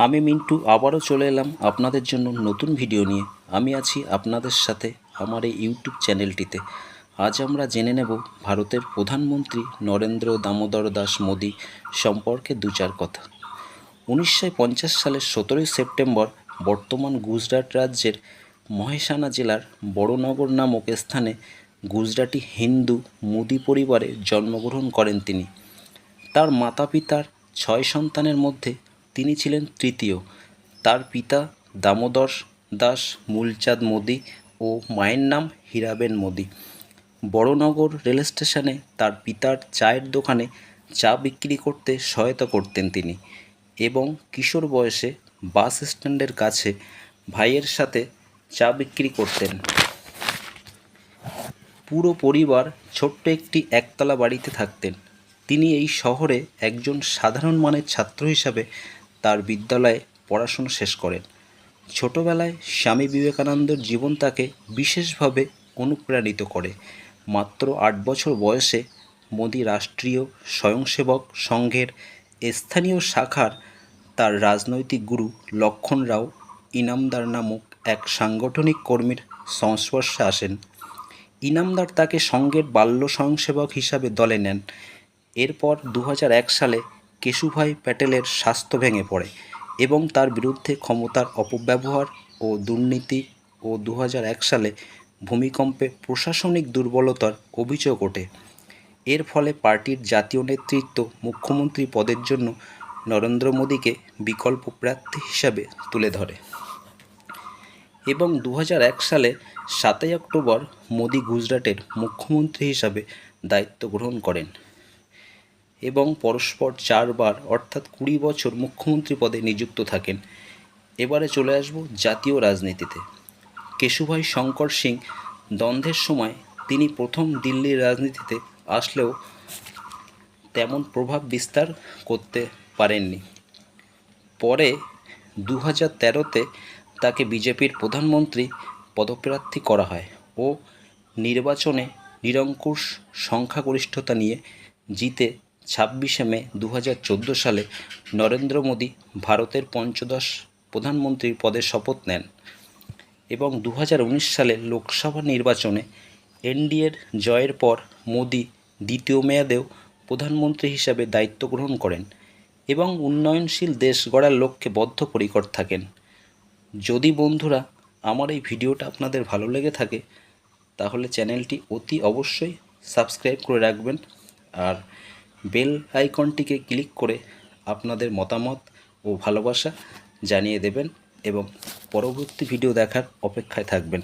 আমি মিন্টু আবারও চলে এলাম আপনাদের জন্য নতুন ভিডিও নিয়ে। আমি আছি আপনাদের সাথে আমার এই ইউটিউব চ্যানেলটিতে। আজ আমরা জেনে নেব ভারতের প্রধানমন্ত্রী নরেন্দ্র দামোদর দাস মোদী সম্পর্কে দু চার কথা। 1950 সালের 17ই সেপ্টেম্বর বর্তমান গুজরাট রাজ্যের মহেসানা জেলার বড়নগর নামক স্থানে গুজরাটি হিন্দু মোদী পরিবারে জন্মগ্রহণ করেন তিনি। তার মাতা পিতার 6 সন্তানের মধ্যে তিনি ছিলেন তৃতীয়। তার পিতা দামোদর দাস মূলচাঁদ মোদী ও মায়ের নাম হীরাবেন মোদী। বড়নগর রেল স্টেশনে তার পিতার চায়ের দোকানে চা বিক্রি করতে সহায়তা করতেন তিনি এবং কিশোর বয়সে বাস স্ট্যান্ডের কাছে ভাইয়ের সাথে চা বিক্রি করতেন। পুরো পরিবার ছোট্ট একটি একতলা বাড়িতে থাকতেন। তিনি এই শহরে একজন সাধারণ মানের ছাত্র হিসাবে তার বিদ্যালয়ে পড়াশোনা শেষ করেন। ছোটবেলায় স্বামী বিবেকানন্দের জীবন তাকে বিশেষভাবে অনুপ্রাণিত করে। মাত্র 8 বছর বয়সে মোদী রাষ্ট্রীয় স্বয়ংসেবক সংঘের স্থানীয় শাখার তার রাজনৈতিক গুরু লক্ষণ রাও ইনামদার নামক এক সাংগঠনিক কর্মীর সংস্পর্শে আসেন। ইনামদার তাকে সংঘের বাল্য স্বয়ংসেবক হিসাবে দলে নেন। এরপর 2001 সালে কেশুভাই প্যাটেলের স্বাস্থ্য ভেঙে পড়ে এবং তার বিরুদ্ধে ক্ষমতার অপব্যবহার ও দুর্নীতি ও 2001 সালে ভূমিকম্পে প্রশাসনিক দুর্বলতার অভিযোগ ওঠে। এর ফলে পার্টির জাতীয় নেতৃত্ব মুখ্যমন্ত্রী পদের জন্য নরেন্দ্র মোদীকে বিকল্প প্রার্থী হিসাবে তুলে ধরে এবং 2001 সালে 7ই অক্টোবর মোদী গুজরাটের মুখ্যমন্ত্রী হিসাবে দায়িত্ব গ্রহণ করেন এবং পরস্পর 4 বার অর্থাৎ 20 বছর মুখ্যমন্ত্রী পদে নিযুক্ত থাকেন। এবারে চলে আসব জাতীয় রাজনীতিতে। কেশুভাই শঙ্কর সিং দ্বন্দ্বের সময় তিনি প্রথম দিল্লির রাজনীতিতে আসলেও তেমন প্রভাব বিস্তার করতে পারেননি। পরে 2013-তে তাকে বিজেপির প্রধানমন্ত্রী পদপ্রার্থী করা হয় ও নির্বাচনে নিরঙ্কুশ সংখ্যাগরিষ্ঠতা নিয়ে জিতে 26শে মে 2014 সালে নরেন্দ্র মোদী ভারতের পঞ্চদশ প্রধানমন্ত্রীর পদে শপথ নেন এবং 2019 সালে লোকসভা নির্বাচনে এনডিএর জয়ের পর মোদী দ্বিতীয় মেয়াদেও প্রধানমন্ত্রী হিসাবে দায়িত্ব গ্রহণ করেন এবং উন্নয়নশীল দেশ গড়ার লক্ষ্যে বদ্ধপরিকর থাকেন। যদি বন্ধুরা আমার এই ভিডিওটা আপনাদের ভালো লেগে থাকে তাহলে চ্যানেলটি অতি অবশ্যই সাবস্ক্রাইব করে রাখবেন আর বেল আইকনটিকে ক্লিক করে আপনাদের মতামত ও ভালোবাসা জানিয়ে দেবেন এবং পরবর্তী ভিডিও দেখার অপেক্ষায় থাকবেন।